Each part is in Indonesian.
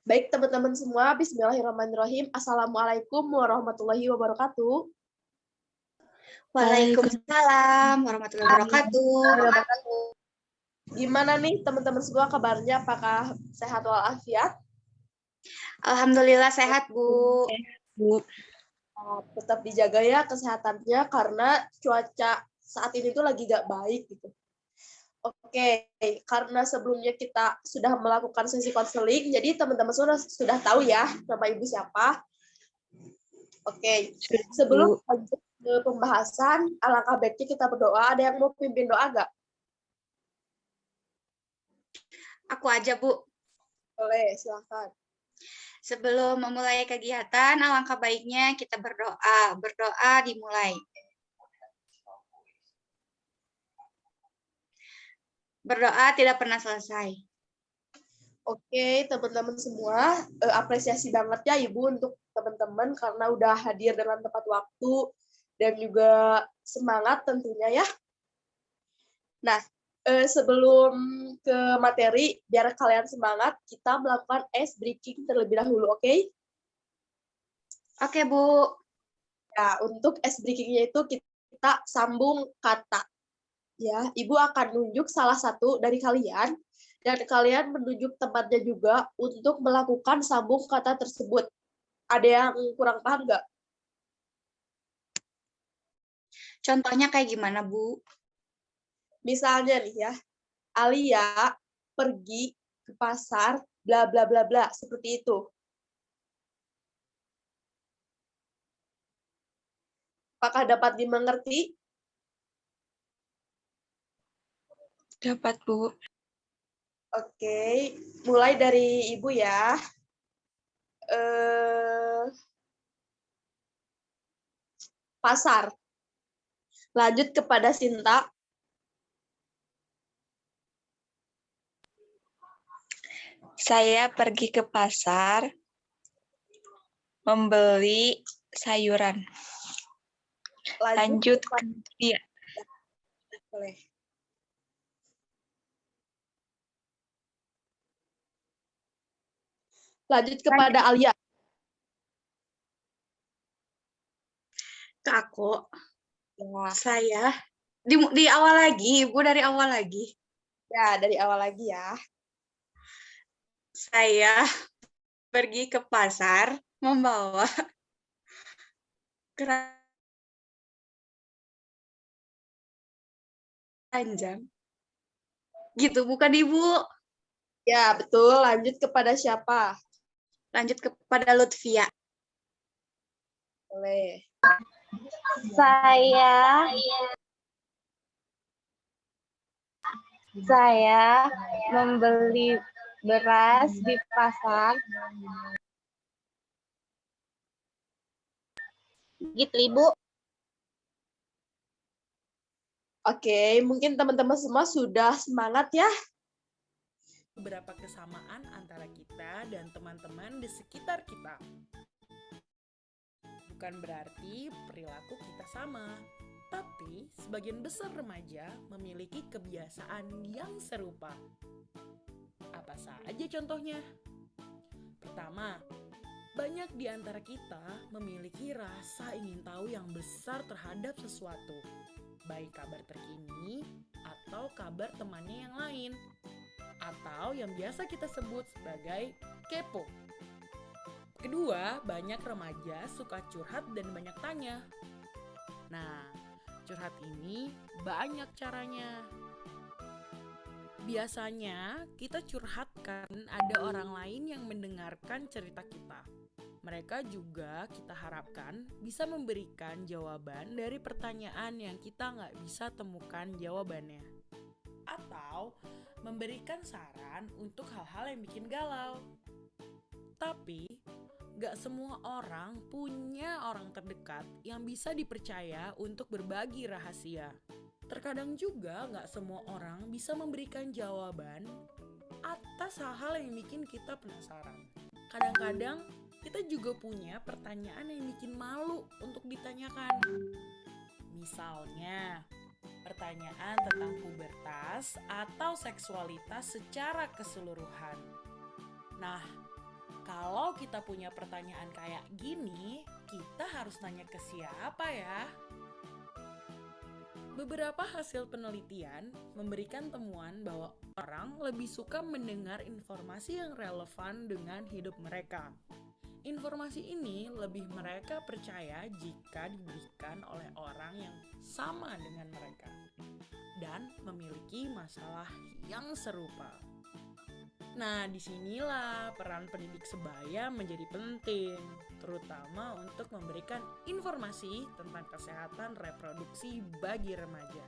Baik teman-teman semua, bismillahirrahmanirrahim. Assalamualaikum warahmatullahi wabarakatuh. Waalaikumsalam warahmatullahi wabarakatuh. Gimana nih teman-teman semua kabarnya? Apakah sehat walafiat? Alhamdulillah sehat, Bu. Tetap dijaga ya kesehatannya karena cuaca saat ini tuh lagi gak baik gitu. Oke, karena sebelumnya kita sudah melakukan sesi konseling, jadi teman-teman sudah tahu ya nama ibu siapa. Oke, sebelum lanjut ke pembahasan, alangkah baiknya kita berdoa. Ada yang mau pimpin doa gak? Aku aja, Bu. Boleh, silakan. Sebelum memulai kegiatan, alangkah baiknya kita berdoa. Berdoa dimulai. Berdoa tidak pernah selesai. Oke, teman-teman semua, apresiasi banget ya Ibu untuk teman-teman karena udah hadir dengan tepat waktu dan juga semangat tentunya ya. Nah, sebelum ke materi, biar kalian semangat, kita melakukan ice breaking terlebih dahulu, oke? Oke, Bu. Ya, untuk ice breaking-nya itu kita sambung kata. Ya, Ibu akan nunjuk salah satu dari kalian, dan kalian menunjuk tempatnya juga untuk melakukan sambung kata tersebut. Ada yang kurang paham nggak? Contohnya kayak gimana, Bu? Misalnya nih ya, Alia pergi ke pasar, bla bla bla bla, seperti itu. Apakah dapat dimengerti? Dapat, Bu. Oke, mulai dari Ibu ya. Pasar. Lanjut kepada Sinta. Saya pergi ke pasar membeli sayuran. Lanjut ke dia. Boleh. Lanjut kepada Alia. Ke aku. Saya di awal lagi, Ibu, dari awal lagi. Ya, dari awal lagi ya. Saya pergi ke pasar membawa keranjang. Gitu, bukan, Ibu? Ya, betul. Lanjut kepada siapa? Lanjut kepada Lutfia. Boleh. Saya membeli beras di pasar. Gitu, Ibu. Oke, mungkin teman-teman semua sudah semangat ya. Beberapa kesamaan antara kita dan teman-teman di sekitar kita. Bukan berarti perilaku kita sama, tapi sebagian besar remaja memiliki kebiasaan yang serupa. Apa saja contohnya? Pertama, banyak di antara kita memiliki rasa ingin tahu yang besar terhadap sesuatu, baik kabar terkini atau kabar temannya yang lain, atau yang biasa kita sebut sebagai kepo. Kedua, banyak remaja suka curhat dan banyak tanya. Nah, curhat ini banyak caranya. Biasanya kita curhat karena ada orang lain yang mendengarkan cerita kita. Mereka juga kita harapkan bisa memberikan jawaban dari pertanyaan yang kita nggak bisa temukan jawabannya. Atau memberikan saran untuk hal-hal yang bikin galau. Tapi, gak semua orang punya orang terdekat yang bisa dipercaya untuk berbagi rahasia. Terkadang juga gak semua orang bisa memberikan jawaban atas hal-hal yang bikin kita penasaran. Kadang-kadang kita juga punya pertanyaan yang bikin malu untuk ditanyakan. Misalnya, pertanyaan tentang pubertas atau seksualitas secara keseluruhan. Nah, Kalau kita punya pertanyaan kayak gini, kita harus nanya ke siapa ya? Beberapa hasil penelitian memberikan temuan bahwa orang lebih suka mendengar informasi yang relevan dengan hidup mereka. Informasi ini lebih mereka percaya jika diberikan oleh orang yang sama dengan mereka dan memiliki masalah yang serupa. Nah, disinilah peran pendidik sebaya menjadi penting, terutama untuk memberikan informasi tentang kesehatan reproduksi bagi remaja.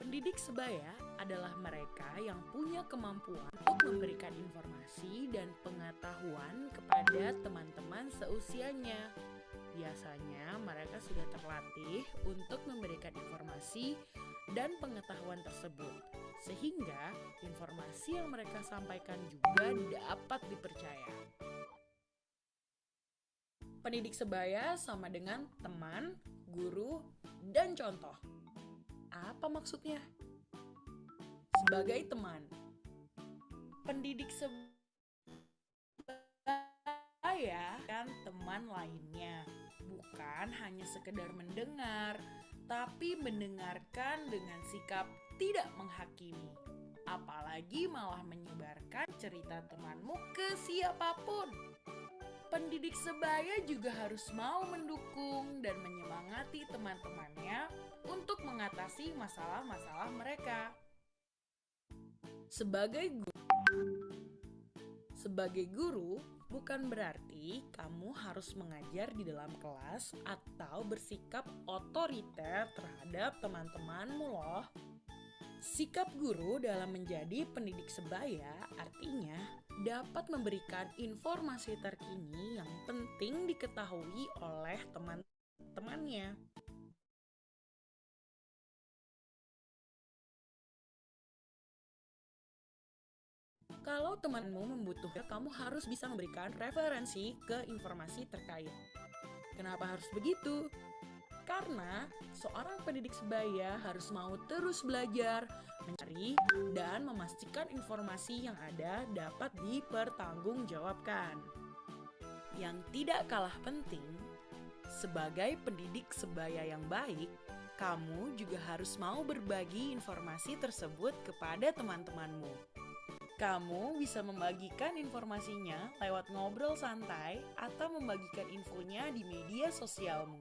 Pendidik sebaya adalah mereka yang punya kemampuan untuk memberikan informasi dan pengetahuan kepada teman-teman seusianya. Biasanya mereka sudah terlatih untuk memberikan informasi dan pengetahuan tersebut, sehingga informasi yang mereka sampaikan juga dapat dipercaya. Pendidik sebaya sama dengan teman, guru, dan contoh. Apa maksudnya? Sebagai teman, pendidik sebaya kan teman lainnya, bukan hanya sekedar mendengar, tapi mendengarkan dengan sikap tidak menghakimi, apalagi malah menyebarkan cerita temanmu ke siapapun. Pendidik sebaya juga harus mau mendukung dan menyemangati teman-temannya untuk mengatasi masalah-masalah mereka. Sebagai guru, bukan berarti kamu harus mengajar di dalam kelas atau bersikap otoriter terhadap teman-temanmu loh. Sikap guru dalam menjadi pendidik sebaya artinya dapat memberikan informasi terkini yang penting diketahui oleh teman-temannya. Kalau temanmu membutuhkan, kamu harus bisa memberikan referensi ke informasi terkait. Kenapa harus begitu? Karena seorang pendidik sebaya harus mau terus belajar, mencari, dan memastikan informasi yang ada dapat dipertanggungjawabkan. Yang tidak kalah penting, sebagai pendidik sebaya yang baik, kamu juga harus mau berbagi informasi tersebut kepada teman-temanmu. Kamu bisa membagikan informasinya lewat ngobrol santai atau membagikan infonya di media sosialmu.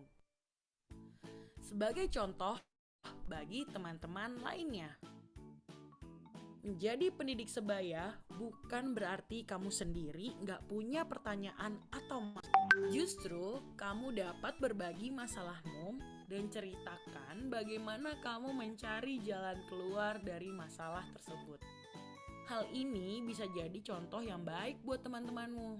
Sebagai contoh bagi teman-teman lainnya. Menjadi pendidik sebaya bukan berarti kamu sendiri nggak punya pertanyaan atau masalah. Justru kamu dapat berbagi masalahmu dan ceritakan bagaimana kamu mencari jalan keluar dari masalah tersebut. Hal ini bisa jadi contoh yang baik buat teman-temanmu.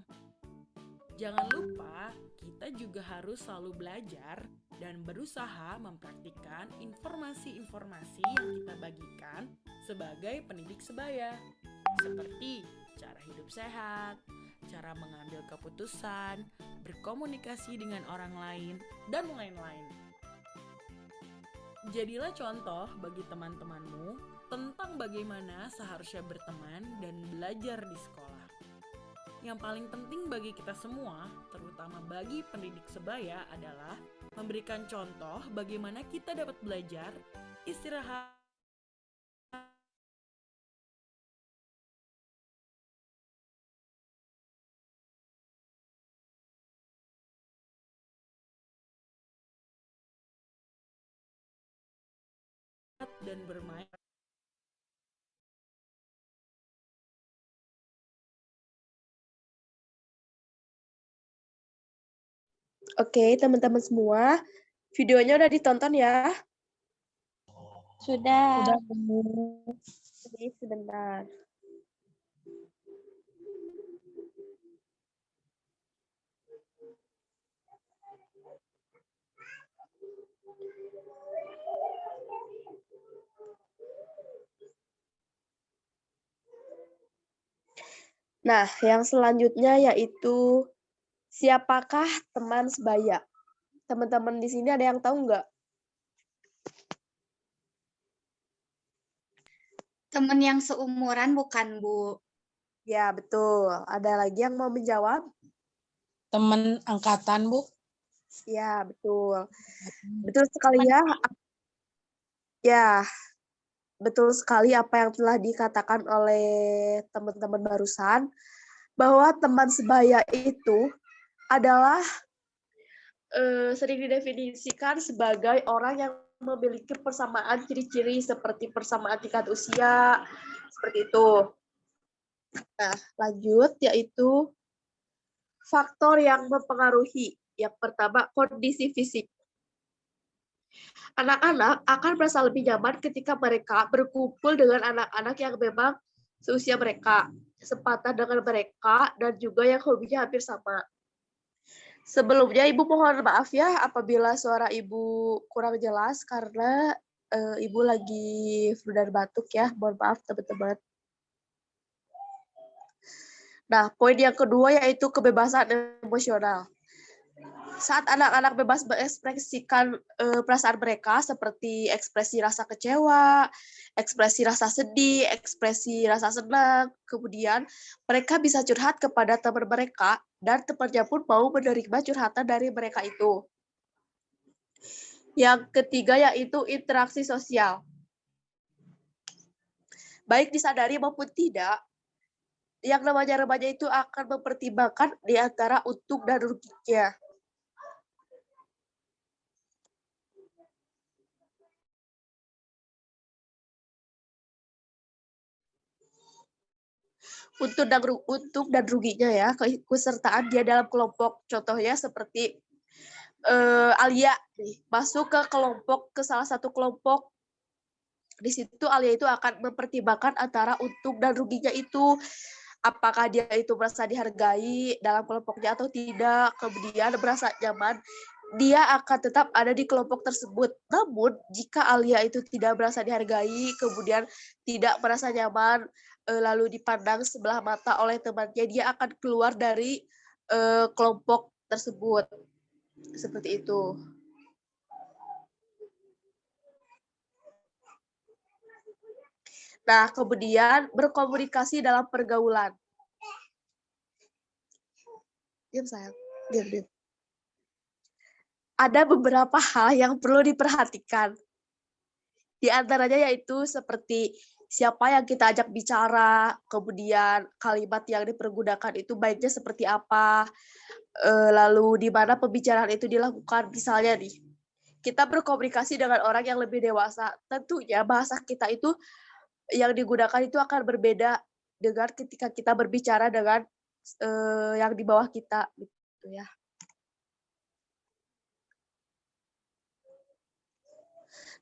Jangan lupa, kita juga harus selalu belajar dan berusaha mempraktikkan informasi-informasi yang kita bagikan sebagai pendidik sebaya, seperti cara hidup sehat, cara mengambil keputusan, berkomunikasi dengan orang lain, dan lain-lain. Jadilah contoh bagi teman-temanmu tentang bagaimana seharusnya berteman dan belajar di sekolah. Yang paling penting bagi kita semua, terutama bagi pendidik sebaya, adalah memberikan contoh bagaimana kita dapat belajar, istirahat, dan bermain. Oke, teman-teman semua, videonya udah ditonton ya? Sudah. Jadi sebentar. Nah, yang selanjutnya yaitu siapakah teman sebaya? Teman-teman di sini ada yang tahu nggak? Teman yang seumuran bukan, Bu? Ya, betul. Ada lagi yang mau menjawab? Teman angkatan, Bu. Ya, betul. Betul sekali ya. Ya, betul sekali apa yang telah dikatakan oleh teman-teman barusan, bahwa teman sebaya itu adalah sering didefinisikan sebagai orang yang memiliki persamaan ciri-ciri seperti persamaan tingkat usia, seperti itu. Nah, lanjut, yaitu faktor yang mempengaruhi. Yang pertama, kondisi fisik. Anak-anak akan merasa lebih nyaman ketika mereka berkumpul dengan anak-anak yang memang seusia mereka, sepatan dengan mereka, dan juga yang hobinya hampir sama. Sebelumnya, Ibu mohon maaf ya apabila suara Ibu kurang jelas karena Ibu lagi flu dan batuk ya. Mohon maaf teman-teman. Nah, poin yang kedua yaitu kebebasan emosional. Saat anak-anak bebas mengekspresikan perasaan mereka seperti ekspresi rasa kecewa, ekspresi rasa sedih, ekspresi rasa senang, kemudian mereka bisa curhat kepada teman mereka dan temannya pun mau menerima curhatan dari mereka itu. Yang ketiga yaitu interaksi sosial. Baik disadari maupun tidak, yang namanya remaja itu akan mempertimbangkan di antara untung dan ruginya. Untung dan ruginya ya, keikutsertaan dia dalam kelompok. Contohnya seperti Alia nih, masuk ke salah satu kelompok. Di situ Alia itu akan mempertimbangkan antara untung dan ruginya itu. Apakah dia itu merasa dihargai dalam kelompoknya atau tidak, kemudian merasa nyaman, dia akan tetap ada di kelompok tersebut. Namun, jika Alia itu tidak merasa dihargai, kemudian tidak merasa nyaman, lalu dipandang sebelah mata oleh temannya, dia akan keluar dari kelompok tersebut. Seperti itu. Nah, kemudian berkomunikasi dalam pergaulan. Diam sayang, diam. Ada beberapa hal yang perlu diperhatikan. Di antaranya yaitu seperti siapa yang kita ajak bicara, kemudian kalimat yang dipergunakan itu baiknya seperti apa, lalu di mana pembicaraan itu dilakukan. Misalnya nih, kita berkomunikasi dengan orang yang lebih dewasa, tentunya bahasa kita itu yang digunakan itu akan berbeda dengan ketika kita berbicara dengan yang di bawah kita, gitu ya.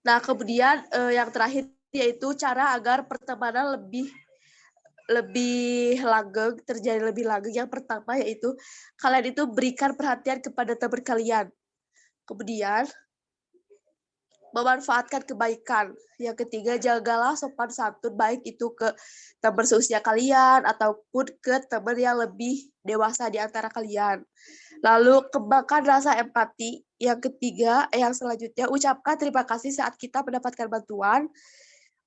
Nah, kemudian yang terakhir yaitu cara agar pertemanan lebih langgeng, terjadi lebih langgeng. Yang pertama yaitu kalian itu berikan perhatian kepada teman kalian. Kemudian memanfaatkan kebaikan. Yang ketiga, jagalah sopan santun, baik itu ke teman seusia kalian ataupun ke teman yang lebih dewasa di antara kalian. Lalu kembangkan rasa empati. Yang ketiga, yang selanjutnya, ucapkan terima kasih saat kita mendapatkan bantuan.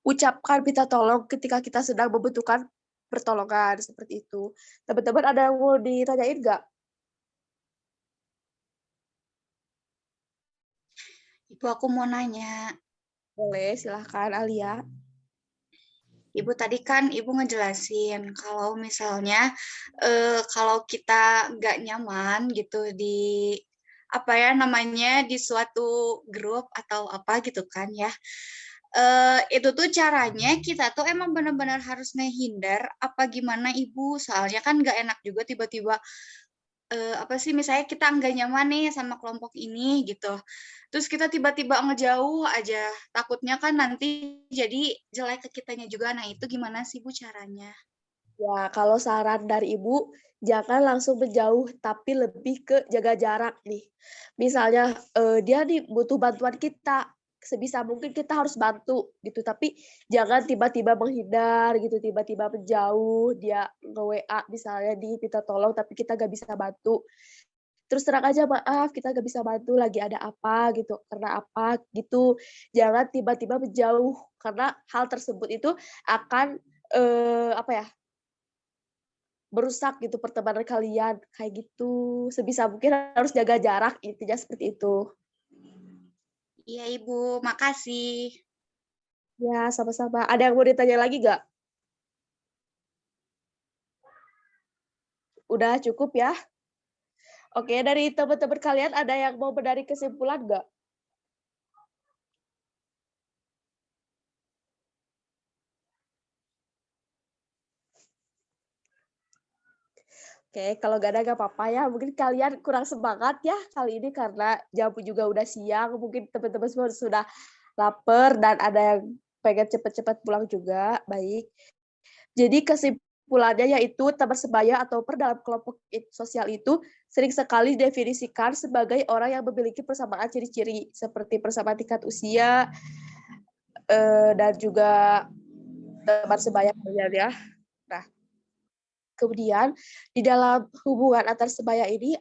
Ucapkan minta tolong ketika kita sedang membutuhkan pertolongan, seperti itu. Teman-teman ada yang mau ditanyain nggak? Ibu, aku mau nanya. Boleh, silahkan Alia. Ibu tadi kan Ibu ngejelasin kalau misalnya kalau kita nggak nyaman gitu di apa ya namanya di suatu grup atau apa gitu kan ya. Itu tuh caranya kita tuh emang benar-benar harus ngehindar apa gimana Ibu? Soalnya kan nggak enak juga tiba-tiba apa sih misalnya kita nggak nyaman nih sama kelompok ini gitu. Terus kita tiba-tiba ngejauh aja. Takutnya kan nanti jadi jelek ke kitanya juga. Nah, itu gimana sih Bu caranya? Ya, kalau saran dari Ibu, jangan langsung menjauh, tapi lebih ke jaga jarak nih. Misalnya dia nih butuh bantuan kita, sebisa mungkin kita harus bantu gitu, tapi jangan tiba-tiba menghindar gitu, tiba-tiba menjauh, dia nge-WA misalnya diminta tolong tapi kita nggak bisa bantu. Terus terang aja, maaf kita nggak bisa bantu, lagi ada apa gitu, karena apa gitu. Jangan tiba-tiba menjauh, karena hal tersebut itu akan apa ya, merusak gitu pertemanan kalian kayak gitu. Sebisa mungkin harus jaga jarak, intinya seperti itu. Iya, Ibu. Makasih. Ya, sama-sama. Ada yang mau ditanya lagi nggak? Udah cukup ya? Oke, dari teman-teman kalian ada yang mau menarik kesimpulan nggak? Oke, kalau nggak ada nggak apa-apa ya. Mungkin kalian kurang semangat ya kali ini karena jam juga udah siang. Mungkin teman-teman semua sudah lapar dan ada yang pengen cepet-cepet pulang juga. Baik. Jadi kesimpulannya yaitu teman sebaya atau dalam kelompok sosial itu sering sekali definisikan sebagai orang yang memiliki persamaan ciri-ciri seperti persamaan tingkat usia dan juga teman sebaya kalian ya. Nah, kemudian di dalam hubungan antar sebaya ini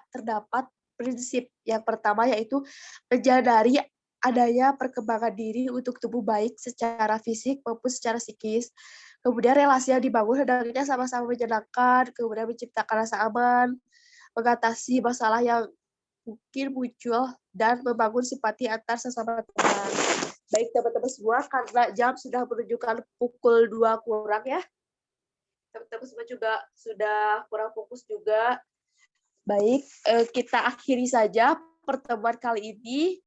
terdapat prinsip yang pertama yaitu menyadari adanya perkembangan diri untuk tubuh baik secara fisik maupun secara psikis. Kemudian relasi yang dibangun hendaknya sama-sama menyenangkan, kemudian menciptakan rasa aman, mengatasi masalah yang mungkin muncul, dan membangun simpati antar sesama teman. Baik teman-teman semua, karena jam sudah menunjukkan pukul 2 kurang ya. Teman-teman semua juga sudah kurang fokus juga. Baik, kita akhiri saja pertemuan kali ini.